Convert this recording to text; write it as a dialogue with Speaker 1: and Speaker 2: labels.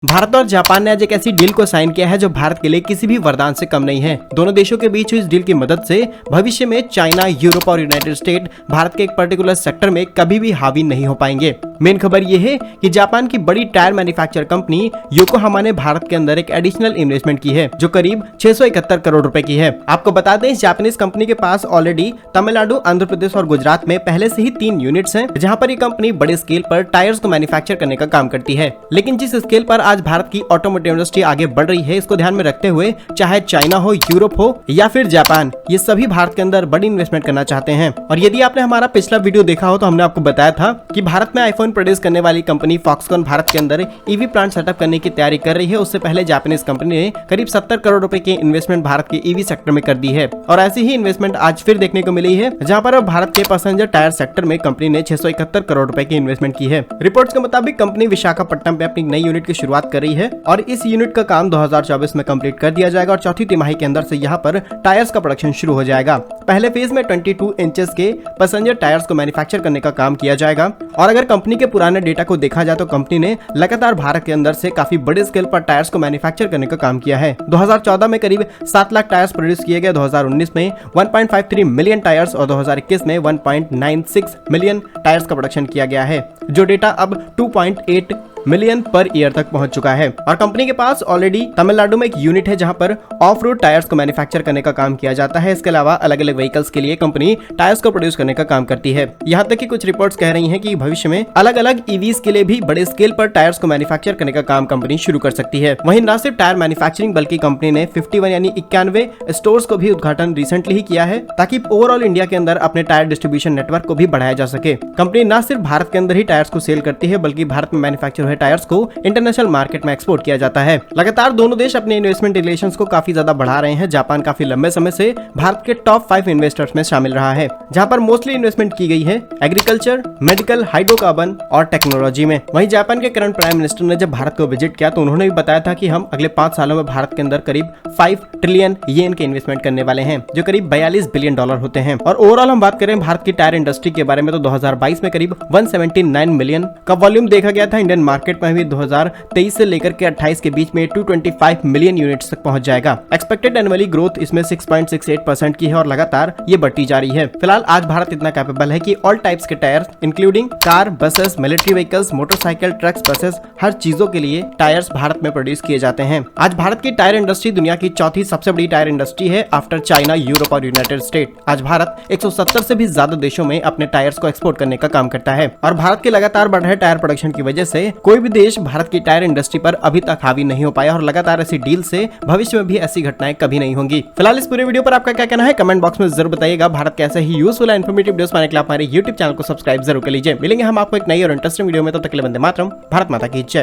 Speaker 1: भारत और जापान ने आज एक ऐसी डील को साइन किया है जो भारत के लिए किसी भी वरदान से कम नहीं है। दोनों देशों के बीच हुई इस डील की मदद से भविष्य में चाइना, यूरोप और यूनाइटेड स्टेट भारत के एक पर्टिकुलर सेक्टर में कभी भी हावी नहीं हो पाएंगे। मेन खबर ये है कि जापान की बड़ी टायर मैन्युफैक्चर कंपनी योकोहामा ने भारत के अंदर एक एडिशनल इन्वेस्टमेंट की है जो करीब 671 करोड़ रुपए की है। आपको बता दें, इस जापानीज कंपनी के पास ऑलरेडी तमिलनाडु, आंध्र प्रदेश और गुजरात में पहले से ही 3 यूनिट्स हैं, जहां पर ये कंपनी बड़े स्केल पर टायर्स को मैन्युफैक्चर करने का काम करती है। लेकिन जिस स्केल पर आज भारत की ऑटोमोटिव इंडस्ट्री आगे बढ़ रही है, इसको ध्यान में रखते हुए चाहे चाइना हो, यूरोप हो या फिर जापान, ये सभी भारत के अंदर बड़ी इन्वेस्टमेंट करना चाहते हैं। और यदि आपने हमारा पिछला वीडियो देखा हो तो हमने आपको बताया था कि भारत में आईफोन प्रोड्यूस करने वाली कंपनी फॉक्सकॉन भारत के अंदर ईवी प्लांट सेटअप करने की तैयारी कर रही है। उससे पहले जापानीज कंपनी ने करीब 70 करोड़ रुपए की इन्वेस्टमेंट भारत के ईवी सेक्टर में कर दी है। और ऐसी ही इन्वेस्टमेंट आज फिर देखने को मिली है, जहां पर अब भारत के पैसेंजर टायर सेक्टर में कंपनी ने 671 करोड़ रुपए की इन्वेस्टमेंट की है। रिपोर्ट्स के मुताबिक कंपनी विशाखापट्टनम में अपनी नई यूनिट की शुरुआत कर रही है और इस यूनिट का काम 2024 में कंप्लीट कर दिया जाएगा और चौथी तिमाही के अंदर से यहां पर टायर्स का प्रोडक्शन शुरू हो जाएगा। पहले फेज में 22 इंचेस के पैसेंजर टायर्स को मैन्युफैक्चर करने का काम किया जाएगा। और अगर कंपनी के पुराने डेटा को देखा जाए तो कंपनी ने लगातार भारत के अंदर से काफी बड़े स्केल पर टायर्स को मैन्युफैक्चर करने का काम किया है। 2014 में करीब 7 लाख टायर्स प्रोड्यूस किए गए, 2019 में 1.53 मिलियन टायर्स और 2021 में 1.96 मिलियन टायर्स का प्रोडक्शन किया गया है, जो डेटा अब 2.8 मिलियन पर ईयर तक पहुंच चुका है। और कंपनी के पास ऑलरेडी तमिलनाडु में एक यूनिट है जहां पर ऑफ रोड टायर्स को मैन्युफैक्चर करने का काम किया जाता है। इसके अलावा अलग अलग व्हीकल्स के लिए कंपनी टायर्स को प्रोड्यूस करने का काम करती है। यहाँ तक कि कुछ रिपोर्ट्स कह रही हैं कि भविष्य में अलग अलग ईवीज के लिए भी बड़े स्केल पर टायर्स को मैन्युफैक्चर करने का काम कंपनी शुरू कर सकती है। वहीं न सिर्फ टायर मैन्युफैक्चरिंग बल्कि कंपनी ने 51 यानी 91 स्टोर्स को भी उद्घाटन रिसेंटली ही किया है, ताकि ओवरऑल इंडिया के अंदर अपने टायर डिस्ट्रीब्यूशन नेटवर्क को भी बढ़ाया जा सके। कंपनी न सिर्फ भारत के अंदर ही टायर्स को सेल करती है बल्कि भारत में मैन्युफैक्चर हुए टायर्स को इंटरनेशनल मार्केट में एक्सपोर्ट किया जाता है। लगातार दोनों देश अपने इन्वेस्टमेंट रिलेशंस को काफी ज्यादा बढ़ा रहे हैं। जापान काफी लंबे समय से भारत के टॉप 5 इन्वेस्टर्स में शामिल रहा है, जहां पर मोस्टली इन्वेस्टमेंट की गई है एग्रीकल्चर, मेडिकल, हाइड्रोकार्बन और टेक्नोलॉजी में। वहीं जापान के करंट प्राइम मिनिस्टर ने जब भारत को विजिट किया तो उन्होंने भी बताया था कि हम अगले 5 सालों में भारत के अंदर करीब 5 ट्रिलियन येन के इन्वेस्टमेंट करने वाले हैं, जो करीब 42 बिलियन डॉलर होते हैं। और ओवरऑल हम बात करें भारत की टायर इंडस्ट्री के बारे में तो 2022 में करीब 179 मिलियन का वॉल्यूम देखा गया था। इंडियन मार्केट में भी 2023 से लेकर के 28 के बीच में 225 मिलियन यूनिट्स तक पहुंच जाएगा। एक्सपेक्टेड एनुअली ग्रोथ इसमें 6.68% की है और लगातार ये बढ़ती जा रही है। फिलहाल आज भारत इतना कैपेबल है कि ऑल टाइप्स के tyres including car, buses, military vehicles, motorcycle, trucks, buses, हर चीजों के लिए टायर्स भारत में प्रोड्यूस किए जाते हैं। आज भारत की टायर इंडस्ट्री दुनिया की चौथी सबसे बड़ी टायर इंडस्ट्री है आफ्टर चाइना, यूरोप और यूनाइटेड स्टेट। आज भारत 170 से भी ज्यादा देशों में अपने टायर्स को एक्सपोर्ट करने का काम करता है और भारत के लगातार बढ़ रहे टायर प्रोडक्शन की वजह से कोई भी देश भारत की टायर इंडस्ट्री पर अभी तक हावी नहीं हो पाया और लगातार ऐसी डील से भविष्य में भी ऐसी घटनाएं कभी नहीं होंगी। फिलहाल इस पूरे वीडियो पर आपका क्या कहना है कमेंट बॉक्स में जरूर बताइएगा। भारत के ऐसे ही यूजफुल एंड इन्फॉर्मेटिव वीडियोस पाने के लिए आप हमारे YouTube चैनल को सब्सक्राइब जरूर कर लीजिए। मिलेंगे हम आपको एक नई और इंटरेस्टिंग वीडियो में, तब तक के लिए वंदे मातरम, भारत माता की जय।